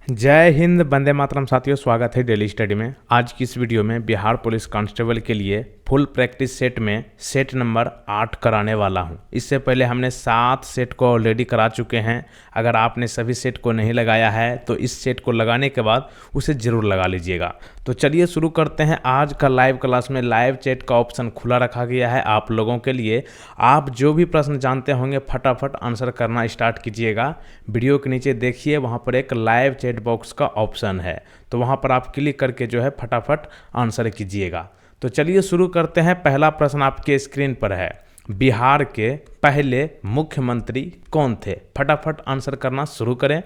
जय हिंद, वंदे मातरम। साथियों, स्वागत है डेली स्टडी में। आज की इस वीडियो में बिहार पुलिस कांस्टेबल के लिए फुल प्रैक्टिस सेट में सेट नंबर 8 कराने वाला हूं। इससे पहले हमने 7 सेट को ऑलरेडी करा चुके हैं। अगर आपने सभी सेट को नहीं लगाया है तो इस सेट को लगाने के बाद उसे ज़रूर लगा लीजिएगा। तो चलिए शुरू करते हैं। आज का लाइव क्लास में लाइव चैट का ऑप्शन खुला रखा गया है आप लोगों के लिए। आप जो भी प्रश्न जानते होंगे फटाफट आंसर करना स्टार्ट कीजिएगा। वीडियो के नीचे देखिए, वहाँ पर एक लाइव चैट बॉक्स का ऑप्शन है, तो वहाँ पर आप क्लिक करके जो है फटाफट आंसर कीजिएगा। तो चलिए शुरू करते हैं। पहला प्रश्न आपके स्क्रीन पर है, बिहार के पहले मुख्यमंत्री कौन थे? फटाफट आंसर करना शुरू करें।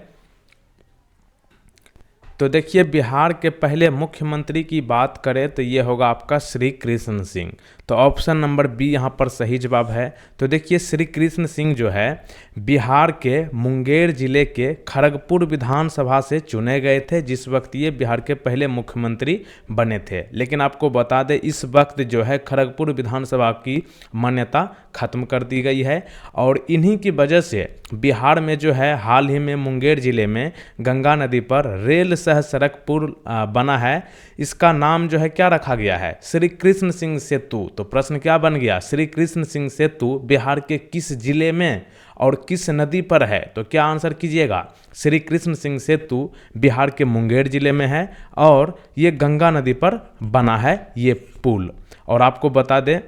तो देखिए, बिहार के पहले मुख्यमंत्री की बात करें तो ये होगा आपका श्री कृष्ण सिंह। तो ऑप्शन नंबर बी यहाँ पर सही जवाब है। तो देखिए, श्री कृष्ण सिंह जो है बिहार के मुंगेर जिले के खड़गपुर विधानसभा से चुने गए थे, जिस वक्त ये बिहार के पहले मुख्यमंत्री बने थे। लेकिन आपको बता दें, इस वक्त जो है खड़गपुर विधानसभा की मान्यता खत्म कर दी गई है और इन्हीं की वजह से बिहार में जो है हाल ही में मुंगेर जिले में गंगा नदी पर रेल सह सड़क पुल बना है। इसका नाम जो है क्या रखा गया है? श्री कृष्ण सिंह सेतु। तो प्रश्न क्या बन गया? श्री कृष्ण सिंह सेतु बिहार के किस जिले में और किस नदी पर है? तो क्या आंसर कीजिएगा? श्री कृष्ण सिंह सेतु बिहार के मुंगेर जिले में है और ये गंगा नदी पर बना है ये पुल। और आपको बता दें,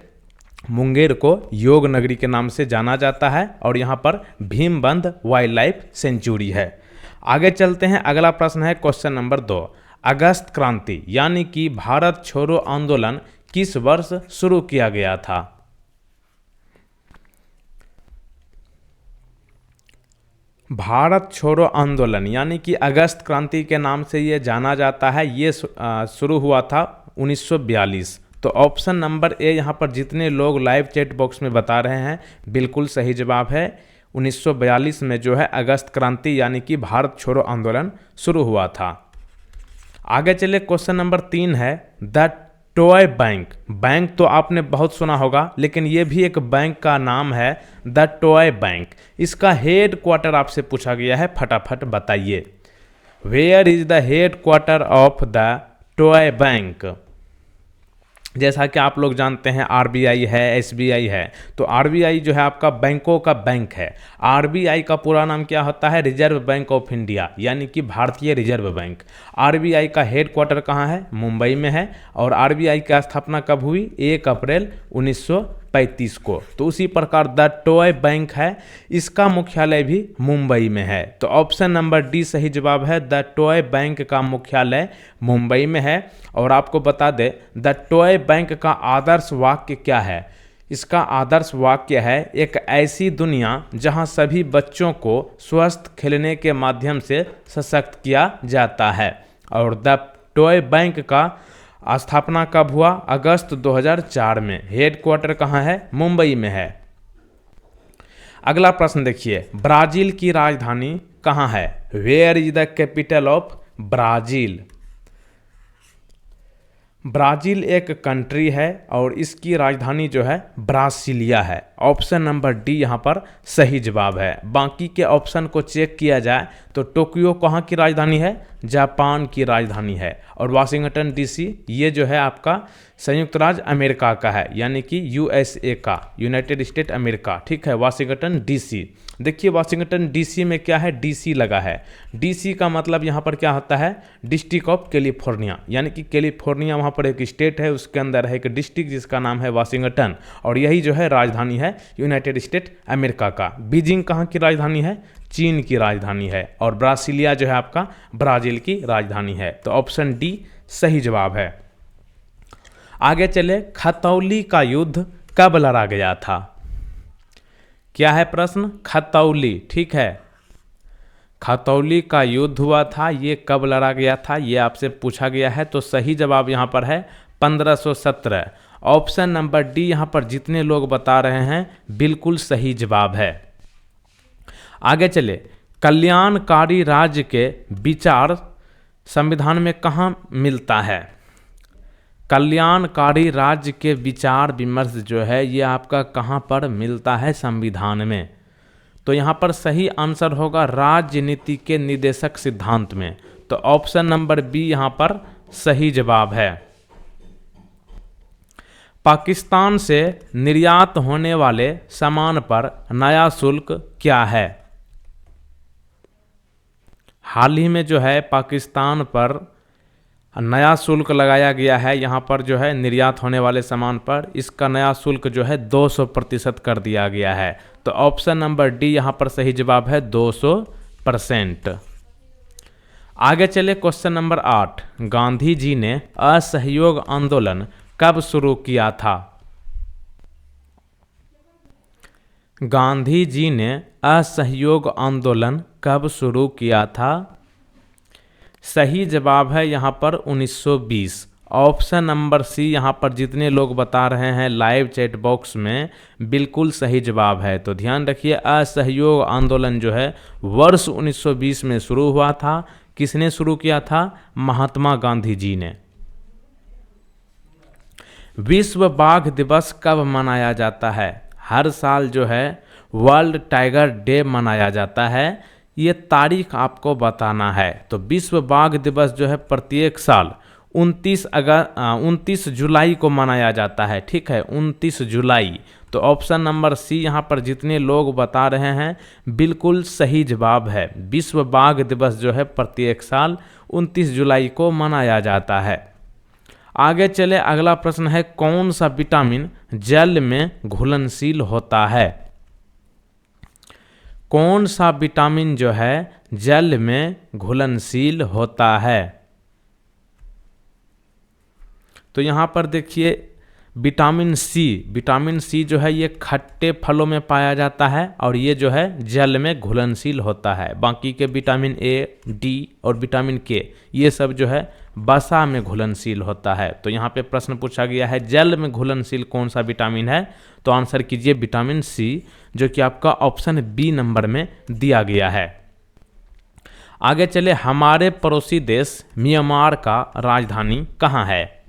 मुंगेर को योग नगरी के नाम से जाना जाता है और यहाँ पर भीमबंध वाइल्ड लाइफ सेंचुरी है। आगे चलते हैं। अगला प्रश्न है क्वेश्चन नंबर 2। अगस्त क्रांति यानी कि भारत छोड़ो आंदोलन किस वर्ष शुरू किया गया था? भारत छोड़ो आंदोलन यानी कि अगस्त क्रांति के नाम से ये जाना जाता है। ये शुरू हुआ था 1942। तो ऑप्शन नंबर ए यहाँ पर जितने लोग लाइव चैट बॉक्स में बता रहे हैं बिल्कुल सही जवाब है। 1942 में जो है अगस्त क्रांति यानी कि भारत छोड़ो आंदोलन शुरू हुआ था। आगे चले, क्वेश्चन नंबर 3 है, द टॉय बैंक। बैंक तो आपने बहुत सुना होगा, लेकिन ये भी एक बैंक का नाम है, द टॉय बैंक। इसका हेड क्वार्टर आपसे पूछा गया है, फटाफट बताइए। Where is the headquarter of the toy bank? जैसा कि आप लोग जानते हैं आरबीआई है, एसबीआई है। तो आरबीआई जो है आपका बैंकों का बैंक है। आरबीआई का पूरा नाम क्या होता है? रिजर्व बैंक ऑफ इंडिया, यानी कि भारतीय रिजर्व बैंक। आरबीआई का हेड क्वार्टर कहाँ है? मुंबई में है। और आरबीआई की स्थापना कब हुई? 1 अप्रैल 1935 को। तो उसी प्रकार द टॉय बैंक है, इसका मुख्यालय भी मुंबई में है। तो ऑप्शन नंबर डी सही जवाब है। द टॉय बैंक का मुख्यालय मुंबई में है। और आपको बता दें, द टॉय बैंक का आदर्श वाक्य क्या है? इसका आदर्श वाक्य है, एक ऐसी दुनिया जहां सभी बच्चों को स्वस्थ खेलने के माध्यम से सशक्त किया जाता है। और द टॉय बैंक का स्थापना कब हुआ? अगस्त 2004 में। हेड क्वार्टर कहाँ है? मुंबई में है। अगला प्रश्न देखिए, ब्राजील की राजधानी कहाँ है? Where is the capital of Brazil? Brazil एक कंट्री है और इसकी राजधानी जो है ब्रासिलिया है। ऑप्शन नंबर डी यहाँ पर सही जवाब है। बाकी के ऑप्शन को चेक किया जाए तो टोक्यो कहाँ की राजधानी है? जापान की राजधानी है। और वाशिंगटन डीसी ये जो है आपका संयुक्त राज्य अमेरिका का है, यानी कि यूएसए का, यूनाइटेड स्टेट अमेरिका। ठीक है, वाशिंगटन डीसी। देखिए, वाशिंगटन डीसी में क्या है? डीसी लगा है। डीसी का मतलब यहाँ पर क्या होता है? डिस्ट्रिक्ट ऑफ कैलिफोर्निया, यानी कि कैलिफोर्निया वहाँ पर एक स्टेट है, उसके अंदर है एक डिस्ट्रिक्ट जिसका नाम है वाशिंगटन। और यही जो है राजधानी है यूनाइटेड स्टेट अमेरिका का। बीजिंग कहाँ की राजधानी है? चीन की राजधानी है। और ब्रासिलिया जो है आपका ब्राज़ील की राजधानी है। तो ऑप्शन डी सही जवाब है। आगे चले, खतौली का युद्ध कब लड़ा गया था? क्या है प्रश्न? खतौली। ठीक है, खतौली का युद्ध हुआ था, ये कब लड़ा गया था ये आपसे पूछा गया है। तो सही जवाब यहाँ पर है 1517। ऑप्शन नंबर डी यहाँ पर जितने लोग बता रहे हैं बिल्कुल सही जवाब है। आगे चले, कल्याणकारी राज्य के विचार संविधान में कहाँ मिलता है? कल्याणकारी राज्य के विचार विमर्श जो है ये आपका कहाँ पर मिलता है? संविधान में। तो यहाँ पर सही आंसर होगा राजनीति के निर्देशक सिद्धांत में। तो ऑप्शन नंबर बी यहाँ पर सही जवाब है। पाकिस्तान से निर्यात होने वाले सामान पर नया शुल्क क्या है? हाल ही में जो है पाकिस्तान पर नया शुल्क लगाया गया है, यहाँ पर जो है निर्यात होने वाले सामान पर इसका नया शुल्क जो है 200% कर दिया गया है। तो ऑप्शन नंबर डी यहाँ पर सही जवाब है 200%। आगे चले क्वेश्चन नंबर 8। गांधी जी ने असहयोग आंदोलन कब शुरू किया था? गांधी जी ने असहयोग आंदोलन कब शुरू किया था? सही जवाब है यहाँ पर 1920। ऑप्शन नंबर सी यहाँ पर जितने लोग बता रहे हैं लाइव चैट बॉक्स में बिल्कुल सही जवाब है। तो ध्यान रखिए, असहयोग आंदोलन जो है वर्ष 1920 में शुरू हुआ था। किसने शुरू किया था? महात्मा गांधी जी ने। विश्व बाघ दिवस कब मनाया जाता है? हर साल जो है वर्ल्ड टाइगर डे मनाया जाता है। ये तारीख आपको बताना है। तो विश्व बाघ दिवस जो है प्रत्येक साल 29 जुलाई को मनाया जाता है। ठीक है, 29 जुलाई। तो ऑप्शन नंबर सी यहाँ पर जितने लोग बता रहे हैं बिल्कुल सही जवाब है। विश्व बाघ दिवस जो है प्रत्येक साल 29 जुलाई को मनाया जाता है। आगे चले, अगला प्रश्न है कौन सा विटामिन जल में घुलनशील होता है? कौन सा विटामिन जो है जल में घुलनशील होता है? तो यहाँ पर देखिए विटामिन सी जो है ये खट्टे फलों में पाया जाता है और ये जो है जल में घुलनशील होता है। बाकी के विटामिन ए, डी और विटामिन के ये सब जो है वसा में घुलनशील होता है। तो यहाँ पे प्रश्न पूछा गया है जल में घुलनशील कौन सा विटामिन है? तो आंसर कीजिए विटामिन सी, जो कि आपका ऑप्शन बी नंबर में दिया गया है। आगे चले, हमारे पड़ोसी देश म्यांमार का राजधानी कहाँ है?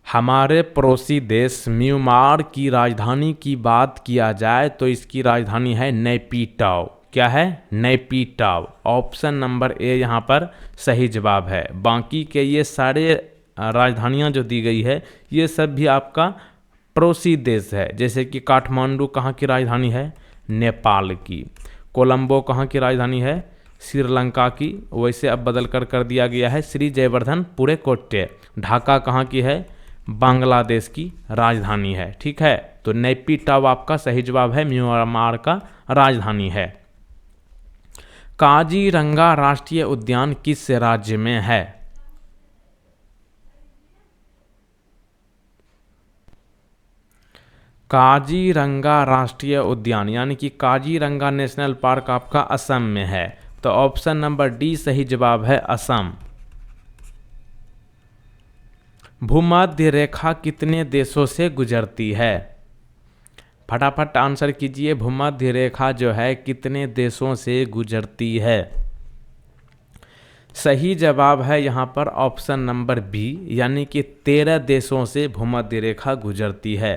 हमारे पड़ोसी देश म्यांमार की राजधानी की बात किया जाए तो इसकी राजधानी है नैपीटाव। क्या है? नैपीटाव। ऑप्शन नंबर ए यहाँ पर सही जवाब है। बाकी के ये सारे राजधानियाँ जो दी गई है ये सब भी आपका पड़ोसी देश है। जैसे कि काठमांडू कहाँ की राजधानी है? नेपाल की। कोलंबो कहाँ की राजधानी है? श्रीलंका की। वैसे अब बदल कर दिया गया है श्री जयवर्धन पुरे कोट्टे। ढाका कहाँ की है? बांग्लादेश की राजधानी है। ठीक है, तो नैपीटाव आपका सही जवाब है, म्यांमार का राजधानी है। काजीरंगा राष्ट्रीय उद्यान किस राज्य में है? काजीरंगा राष्ट्रीय उद्यान यानी कि काजीरंगा नेशनल पार्क आपका असम में है। तो ऑप्शन नंबर डी सही जवाब है, असम। भूमध्य रेखा कितने देशों से गुजरती है? फटाफट आंसर कीजिए, भूमध्य रेखा जो है कितने देशों से गुजरती है? सही जवाब है यहाँ पर ऑप्शन नंबर बी, यानी कि 13 देशों से भूमध्य रेखा गुजरती है।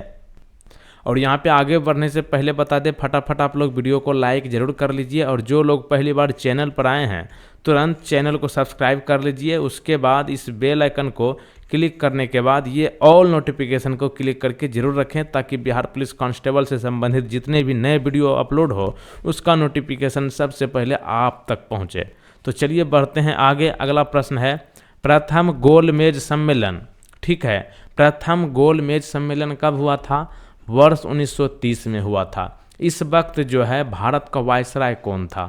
और यहाँ पे आगे बढ़ने से पहले बता दें, फटाफट आप लोग वीडियो को लाइक ज़रूर कर लीजिए और जो लोग पहली बार चैनल पर आए हैं तुरंत चैनल को सब्सक्राइब कर लीजिए। उसके बाद इस बेल आइकन को क्लिक करने के बाद ये ऑल नोटिफिकेशन को क्लिक करके ज़रूर रखें ताकि बिहार पुलिस कांस्टेबल से संबंधित जितने भी नए वीडियो अपलोड हो उसका नोटिफिकेशन सबसे पहले आप तक पहुँचे। तो चलिए बढ़ते हैं आगे। अगला प्रश्न है प्रथम गोलमेज सम्मेलन। ठीक है, प्रथम गोलमेज सम्मेलन कब हुआ था? वर्ष 1930 में हुआ था। इस वक्त जो है भारत का वायसराय कौन था?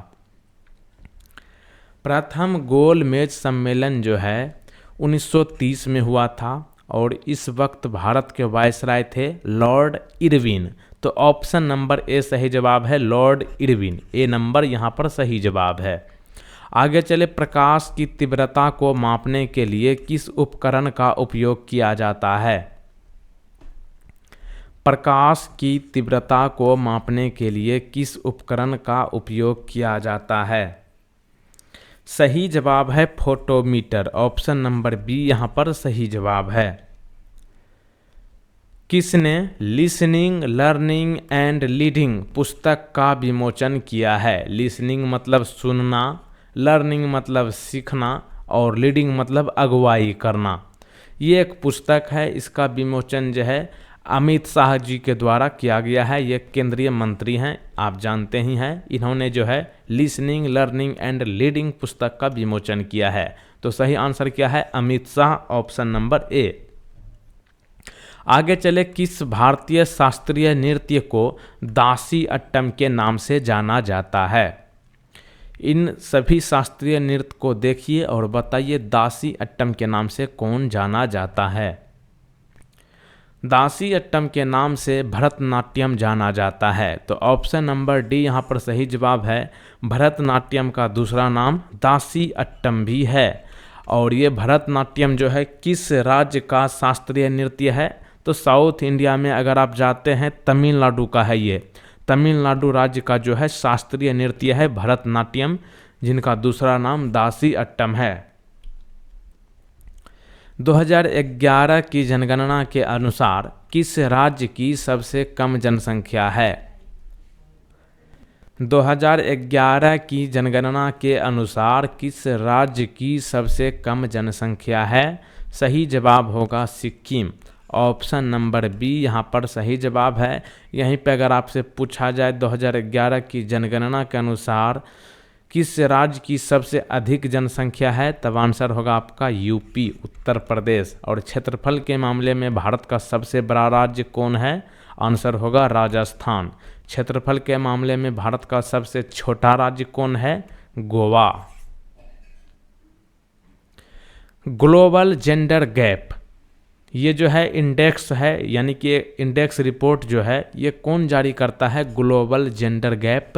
प्रथम गोलमेज सम्मेलन जो है 1930 में हुआ था और इस वक्त भारत के वायसराय थे लॉर्ड इरविन। तो ऑप्शन नंबर ए सही जवाब है, लॉर्ड इरविन। ए नंबर यहाँ पर सही जवाब है। आगे चले, प्रकाश की तीव्रता को मापने के लिए किस उपकरण का उपयोग किया जाता है? प्रकाश की तीव्रता को मापने के लिए किस उपकरण का उपयोग किया जाता है? सही जवाब है फोटोमीटर। ऑप्शन नंबर बी यहाँ पर सही जवाब है। किसने लिसनिंग लर्निंग एंड लीडिंग पुस्तक का विमोचन किया है? लिसनिंग मतलब सुनना, लर्निंग मतलब सीखना और लीडिंग मतलब अगुवाई करना। ये एक पुस्तक है, इसका विमोचन जो है अमित शाह जी के द्वारा किया गया है। ये केंद्रीय मंत्री हैं, आप जानते ही हैं। इन्होंने जो है लिसनिंग लर्निंग एंड लीडिंग पुस्तक का विमोचन किया है। तो सही आंसर क्या है? Amit Shah, option number A. आगे चले, किस भारतीय शास्त्रीय नृत्य को दासी अट्टम के नाम से जाना जाता है? इन सभी शास्त्रीय नृत्य को देखिए और बताइए दासी अट्टम के नाम से कौन जाना जाता है? दासी अट्टम के नाम से भरतनाट्यम जाना जाता है। तो ऑप्शन नंबर डी यहाँ पर सही जवाब है। भरतनाट्यम का दूसरा नाम दासी अट्टम भी है। और ये भरतनाट्यम जो है किस राज्य का शास्त्रीय नृत्य है? तो साउथ इंडिया में अगर आप जाते हैं तमिलनाडु का है। ये तमिलनाडु राज्य का जो है शास्त्रीय नृत्य है भरतनाट्यम, जिनका दूसरा नाम दासी अट्टम है। 2011 की जनगणना के अनुसार किस राज्य की सबसे कम जनसंख्या है? 2011 की जनगणना के अनुसार किस राज्य की सबसे कम जनसंख्या है? सही जवाब होगा सिक्किम, ऑप्शन नंबर बी यहाँ पर सही जवाब है। यहीं पे अगर आपसे पूछा जाए 2011 की जनगणना के अनुसार किस राज्य की सबसे अधिक जनसंख्या है, तब आंसर होगा आपका यूपी, उत्तर प्रदेश। और क्षेत्रफल के मामले में भारत का सबसे बड़ा राज्य कौन है? आंसर होगा राजस्थान। क्षेत्रफल के मामले में भारत का सबसे छोटा राज्य कौन है? गोवा। ग्लोबल जेंडर गैप, ये जो है इंडेक्स है, यानी कि इंडेक्स रिपोर्ट जो है ये कौन जारी करता है? Global gender gap.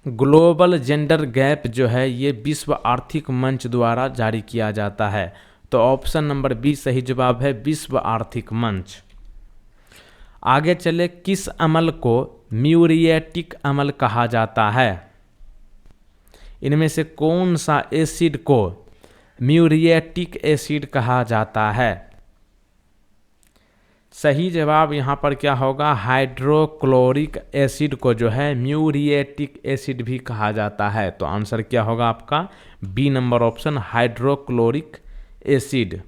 Global gender gap जो है ये विश्व आर्थिक मंच द्वारा जारी किया जाता है। तो ऑप्शन नंबर बी सही जवाब है, विश्व आर्थिक मंच। आगे चले, किस अमल को म्यूरिएटिक अमल कहा जाता है? इनमें से कौन सा एसिड को म्यूरिएटिक एसिड कहा जाता है? सही जवाब यहाँ पर क्या होगा? हाइड्रोक्लोरिक एसिड को जो है म्यूरिएटिक एसिड भी कहा जाता है। तो आंसर क्या होगा आपका? B number option, hydrochloric acid.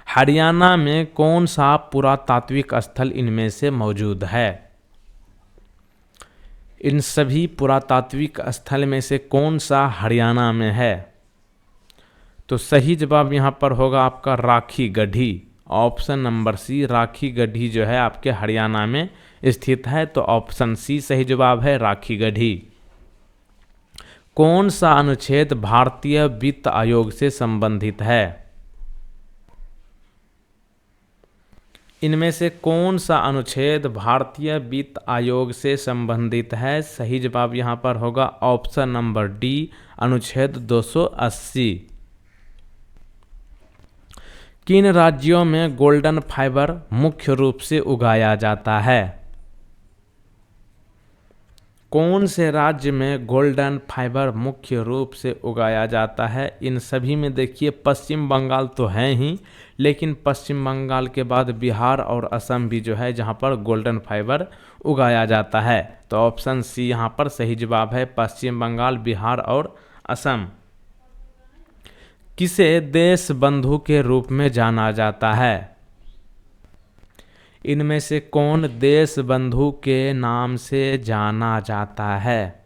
Haryana में कौन सा पुरातात्विक स्थल इनमें से मौजूद है? इन सभी पुरातात्विक स्थल में से कौन सा हरियाणा में है? तो सही जवाब यहाँ पर होगा आपका राखी गढ़ी, ऑप्शन नंबर सी, राखी गढ़ी जो है आपके हरियाणा में स्थित है। तो ऑप्शन सी सही जवाब है, राखी गढ़ी। कौन सा अनुच्छेद भारतीय वित्त आयोग से संबंधित है? इनमें से कौन सा अनुच्छेद भारतीय वित्त आयोग से संबंधित है? सही जवाब यहाँ पर होगा ऑप्शन नंबर डी, अनुच्छेद 280। किन राज्यों में गोल्डन फाइबर मुख्य रूप से उगाया जाता है? कौन से राज्य में गोल्डन फाइबर मुख्य रूप से उगाया जाता है? इन सभी में देखिए पश्चिम बंगाल तो है ही, लेकिन पश्चिम बंगाल के बाद बिहार और असम भी जो है जहां पर गोल्डन फाइबर उगाया जाता है। तो ऑप्शन सी यहाँ पर सही जवाब है, पश्चिम बंगाल, बिहार और असम। किसे देश बंधु के रूप में जाना जाता है? इनमें से कौन देश बंधु के नाम से जाना जाता है?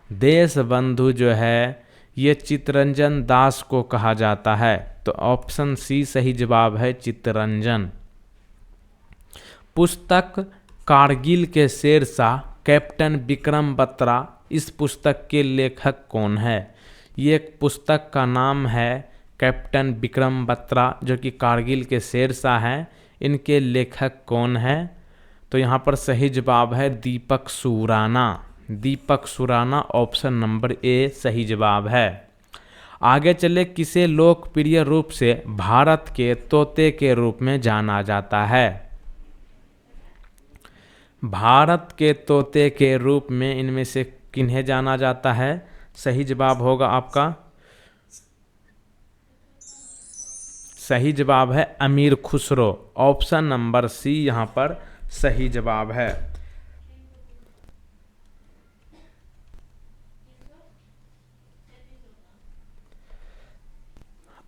देश बंधु जो है ये चित्तरंजन दास को कहा जाता है। तो ऑप्शन सी सही जवाब है, चित्तरंजन। पुस्तक कारगिल के शेरशाह कैप्टन विक्रम बत्रा, इस पुस्तक के लेखक कौन है? ये एक पुस्तक का नाम है कैप्टन विक्रम बत्रा, जो कि कारगिल के शेरशाह हैं। इनके लेखक कौन है? तो यहाँ पर सही जवाब है दीपक सुराना। दीपक सुराना, ऑप्शन नंबर ए सही जवाब है। आगे चले, किसे लोकप्रिय रूप से भारत के तोते के रूप में जाना जाता है? भारत के तोते के रूप में इनमें से किन्हें जाना जाता है? सही जवाब होगा आपका सही जवाब है अमीर खुसरो। ऑप्शन नंबर सी यहाँ पर सही जवाब है।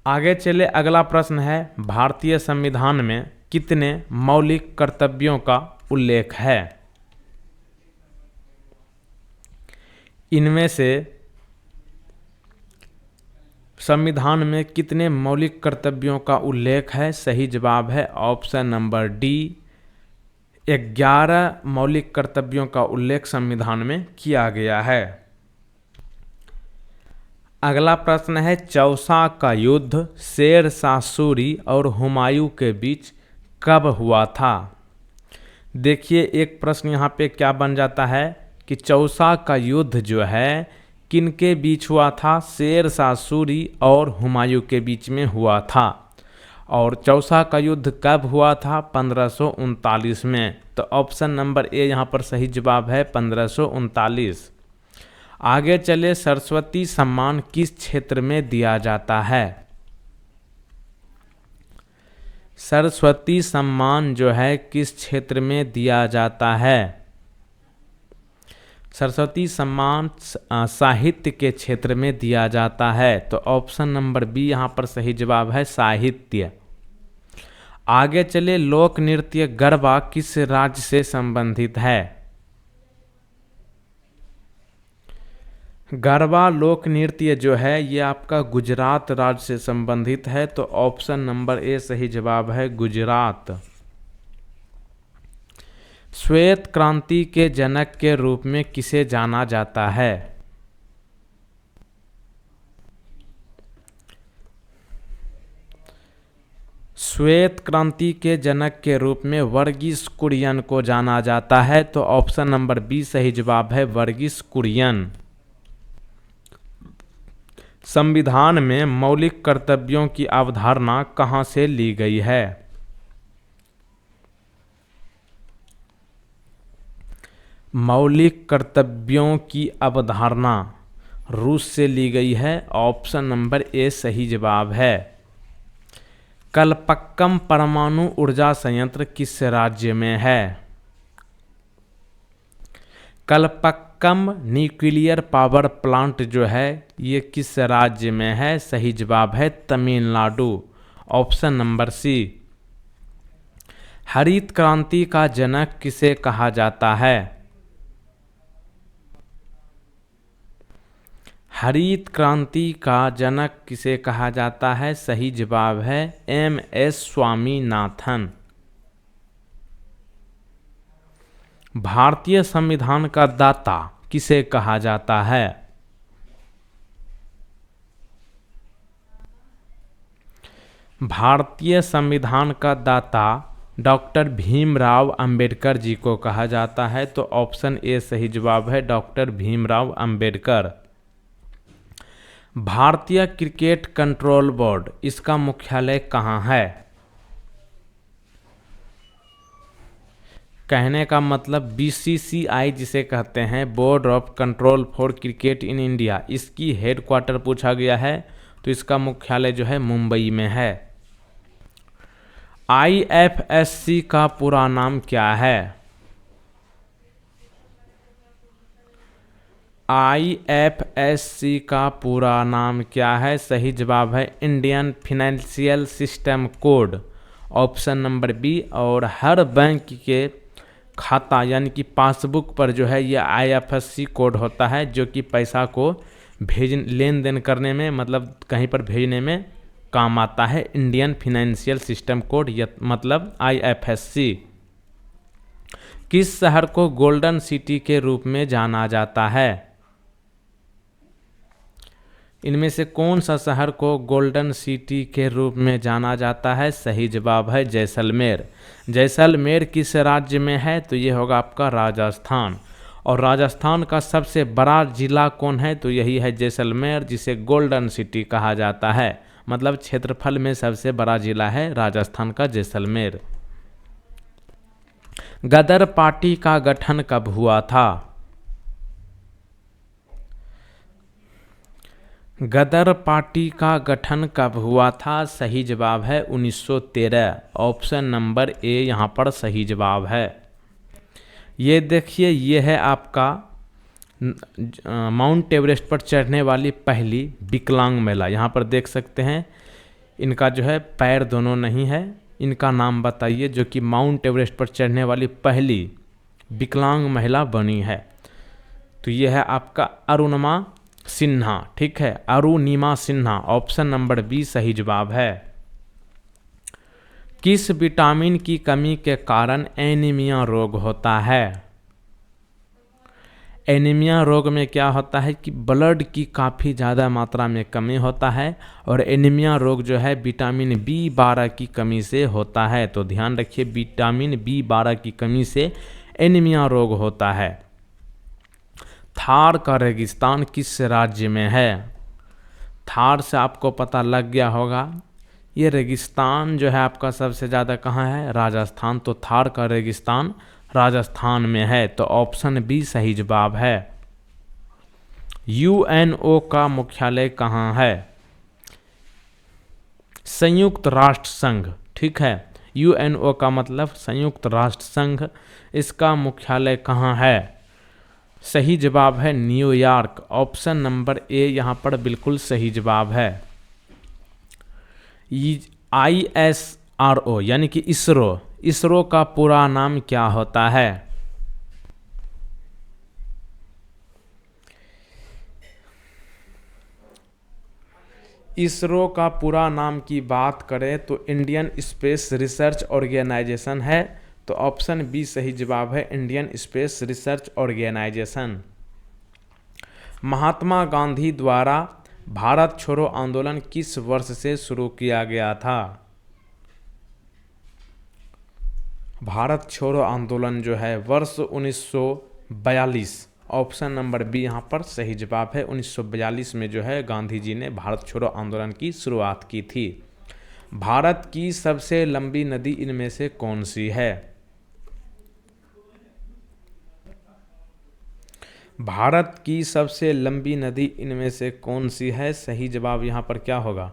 आगे चले, अगला प्रश्न है भारतीय संविधान में कितने मौलिक कर्तव्यों का उल्लेख है? इनमें से संविधान में कितने मौलिक कर्तव्यों का उल्लेख है? सही जवाब है ऑप्शन नंबर डी, 11 मौलिक कर्तव्यों का उल्लेख संविधान में किया गया है। अगला प्रश्न है चौसा का युद्ध शेर शाह सूरी और हुमायूं के बीच कब हुआ था? देखिए, एक प्रश्न यहाँ पे क्या बन जाता है कि चौसा का युद्ध जो है किनके बीच हुआ था? शेर शाह सूरी और हुमायूं के बीच में हुआ था। और चौसा का युद्ध कब हुआ था? 1539 में। तो ऑप्शन नंबर ए यहाँ पर सही जवाब है 1539। आगे चले, सरस्वती सम्मान किस क्षेत्र में दिया जाता है? सरस्वती सम्मान जो है किस क्षेत्र में दिया जाता है? सरस्वती सम्मान साहित्य के क्षेत्र में दिया जाता है। तो ऑप्शन नंबर बी यहाँ पर सही जवाब है साहित्य। आगे चले, लोक नृत्य गरबा किस राज्य से संबंधित है? गरबा लोक नृत्य जो है ये आपका गुजरात राज्य से संबंधित है। तो ऑप्शन नंबर ए सही जवाब है गुजरात। श्वेत क्रांति के जनक के रूप में किसे जाना जाता है? श्वेत क्रांति के जनक के रूप में वर्गीस कुरियन को जाना जाता है। तो ऑप्शन नंबर बी सही जवाब है वर्गीस कुरियन। संविधान में मौलिक कर्तव्यों की अवधारणा कहाँ से ली गई है? मौलिक कर्तव्यों की अवधारणा रूस से ली गई है। ऑप्शन नंबर ए सही जवाब है। कलपक्कम परमाणु ऊर्जा संयंत्र किस राज्य में है? कलपक्कम न्यूक्लियर पावर प्लांट जो है ये किस राज्य में है? सही जवाब है तमिलनाडु। ऑप्शन नंबर सी। हरित क्रांति का जनक किसे कहा जाता है? हरित क्रांति का जनक किसे कहा जाता है? सही जवाब है एम.एस. स्वामीनाथन। भारतीय संविधान का दाता किसे कहा जाता है? भारतीय संविधान का दाता डॉक्टर भीमराव अंबेडकर जी को कहा जाता है। तो ऑप्शन ए सही जवाब है डॉक्टर भीमराव अंबेडकर। भारतीय क्रिकेट कंट्रोल बोर्ड इसका मुख्यालय कहाँ है? कहने का मतलब बीसीसीआई जिसे कहते हैं, board of control for cricket in India, इसकी हेडक्वार्टर पूछा गया है। तो इसका मुख्यालय जो है मुंबई में है। आईएफएससी का पूरा नाम क्या है? आईएफएससी का पूरा नाम क्या है? सही जवाब है Indian financial system code. Option number B. और हर बैंक के खाता यानी कि पासबुक पर जो है ये आईएफएससी कोड होता है, जो कि पैसा को लेन देन करने में, मतलब कहीं पर भेजने में काम आता है। इंडियन फाइनेंशियल सिस्टम कोड मतलब आईएफएससी। किस शहर को गोल्डन सिटी के रूप में जाना जाता है? इनमें से कौन सा शहर को गोल्डन सिटी के रूप में जाना जाता है? सही जवाब है जैसलमेर। जैसलमेर किस राज्य में है? तो ये होगा आपका राजस्थान। और राजस्थान का सबसे बड़ा जिला कौन है? तो यही है जैसलमेर, जिसे गोल्डन सिटी कहा जाता है। मतलब क्षेत्रफल में सबसे बड़ा जिला है राजस्थान का जैसलमेर। गदर पार्टी का गठन कब हुआ था? गदर पार्टी का गठन कब हुआ था? सही जवाब है 1913। ऑप्शन नंबर ए यहाँ पर सही जवाब है। ये देखिए, ये है आपका माउंट एवरेस्ट पर चढ़ने वाली पहली विकलांग महिला। यहाँ पर देख सकते हैं, इनका जो है पैर दोनों नहीं है। इनका नाम बताइए जो कि माउंट एवरेस्ट पर चढ़ने वाली पहली विकलांग महिला बनी है। तो ये है आपका अरुणिमा सिन्हा। ठीक है, Arunima Sinha. Option number B सही जवाब है। किस विटामिन की कमी के कारण एनीमिया रोग होता है? एनीमिया रोग में क्या होता है कि ब्लड की काफ़ी ज़्यादा मात्रा में कमी होता है, और एनीमिया रोग जो है विटामिन B12 की कमी से होता है। तो ध्यान रखिए, विटामिन B12 की कमी से एनीमिया रोग होता है। थार का रेगिस्तान किस राज्य में है? थार से आपको पता लग गया होगा। ये रेगिस्तान जो है आपका सबसे ज़्यादा कहाँ है? राजस्थान। तो थार का रेगिस्तान राजस्थान में है। तो ऑप्शन बी सही जवाब है। यूएनओ का मुख्यालय कहाँ है? संयुक्त राष्ट्र संघ। ठीक है, यूएनओ का मतलब संयुक्त राष्ट्र संघ। इसका मुख्यालय कहाँ है? सही जवाब है न्यूयॉर्क। ऑप्शन नंबर ए यहाँ पर बिल्कुल सही जवाब है। ISRO यानी कि इसरो का पूरा नाम क्या होता है? इसरो का पूरा नाम की बात करें तो इंडियन स्पेस रिसर्च ऑर्गेनाइजेशन है। तो ऑप्शन बी सही जवाब है, Indian space research organisation. Mahatma Gandhi द्वारा भारत छोड़ो आंदोलन किस वर्ष से शुरू किया गया था? भारत छोड़ो आंदोलन जो है वर्ष 1942। ऑप्शन नंबर बी यहाँ पर सही जवाब है। 1942 में जो है गांधी जी ने भारत छोड़ो आंदोलन की शुरुआत की थी। भारत की सबसे लंबी नदी इनमें से कौन सी है? भारत की सबसे लंबी नदी इनमें से कौन सी है? सही जवाब यहाँ पर क्या होगा?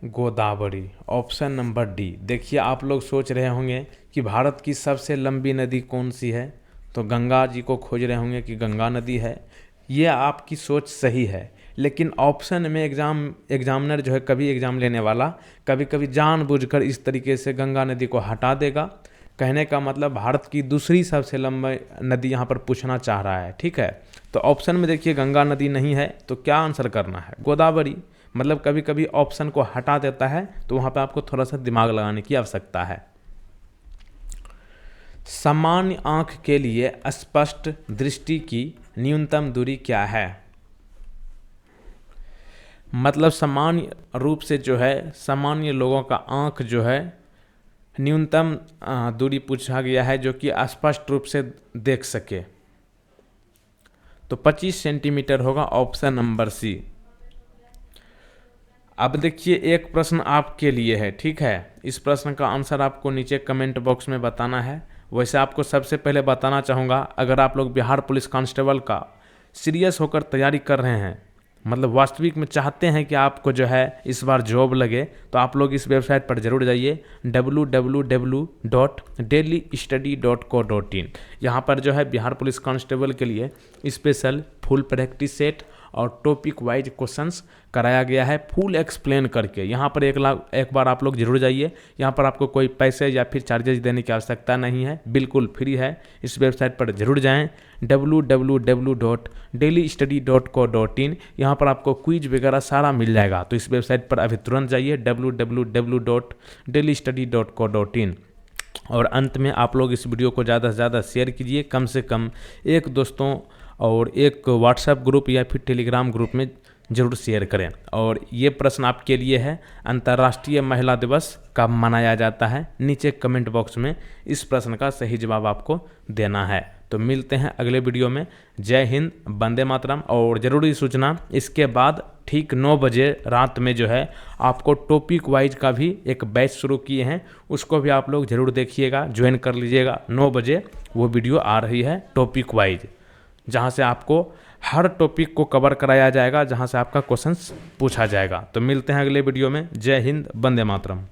गोदावरी। Option number D. देखिए, आप लोग सोच रहे होंगे कि भारत की सबसे लंबी नदी कौन सी है, तो गंगा जी को खोज रहे होंगे कि गंगा नदी है। ये आपकी सोच सही है, लेकिन ऑप्शन में एग्जामिनर जो है, कभी एग्जाम लेने वाला कभी कभी जानबूझकर इस तरीके से गंगा नदी को हटा देगा। कहने का मतलब भारत की दूसरी सबसे लंबी नदी यहाँ पर पूछना चाह रहा है। ठीक है, तो ऑप्शन में देखिए गंगा नदी नहीं है, तो क्या आंसर करना है? गोदावरी। मतलब कभी कभी ऑप्शन को हटा देता है, तो वहाँ पे आपको थोड़ा सा दिमाग लगाने की आवश्यकता है। सामान्य आंख के लिए स्पष्ट दृष्टि की न्यूनतम दूरी क्या है? मतलब सामान्य रूप से जो है, सामान्य लोगों का आंख जो है न्यूनतम दूरी पूछा गया है जो कि स्पष्ट रूप से देख सके। तो 25 सेंटीमीटर होगा। Option number C. अब देखिए, एक प्रश्न आपके लिए है। ठीक है, इस प्रश्न का आंसर आपको नीचे कमेंट बॉक्स में बताना है। वैसे आपको सबसे पहले बताना चाहूँगा, अगर आप लोग बिहार पुलिस कांस्टेबल का सीरियस होकर तैयारी कर रहे हैं, मतलब वास्तविक में चाहते हैं कि आपको जो है इस बार जॉब लगे, तो आप लोग इस वेबसाइट पर जरूर जाइए, www.delhistudy.co.in। यहाँ पर जो है बिहार पुलिस कांस्टेबल के लिए स्पेशल फुल प्रैक्टिस सेट और टॉपिक वाइज क्वेश्चंस कराया गया है, फुल एक्सप्लेन करके। यहाँ पर एक बार आप लोग जरूर जाइए। यहाँ पर आपको कोई पैसे या फिर चार्जेस देने की आवश्यकता नहीं है, बिल्कुल फ्री है। इस वेबसाइट पर जरूर जाएं, www.delhistudy.co.in। यहाँ पर आपको क्विज वगैरह सारा मिल जाएगा। तो इस वेबसाइट पर अभी तुरंत जाइए, www.delhistudy.co.in। और अंत में आप लोग इस वीडियो को ज़्यादा से ज़्यादा शेयर कीजिए, कम से कम एक दोस्तों और एक व्हाट्सएप ग्रुप या फिर टेलीग्राम ग्रुप में ज़रूर शेयर करें। और ये प्रश्न आपके लिए है, अंतर्राष्ट्रीय महिला दिवस कब मनाया जाता है? नीचे कमेंट बॉक्स में इस प्रश्न का सही जवाब आपको देना है। तो मिलते हैं अगले वीडियो में। जय हिंद, वंदे मातरम। और ज़रूरी सूचना, इसके बाद ठीक 9 बजे रात में जो है आपको टॉपिक वाइज का भी एक बैच शुरू किए हैं, उसको भी आप लोग ज़रूर देखिएगा, ज्वाइन कर लीजिएगा। 9 बजे वो वीडियो आ रही है टॉपिक वाइज। जहाँ से आपको हर टॉपिक को कवर कराया जाएगा, जहाँ से आपका क्वेश्चंस पूछा जाएगा। तो मिलते हैं अगले वीडियो में। जय हिंद, वंदे मातरम।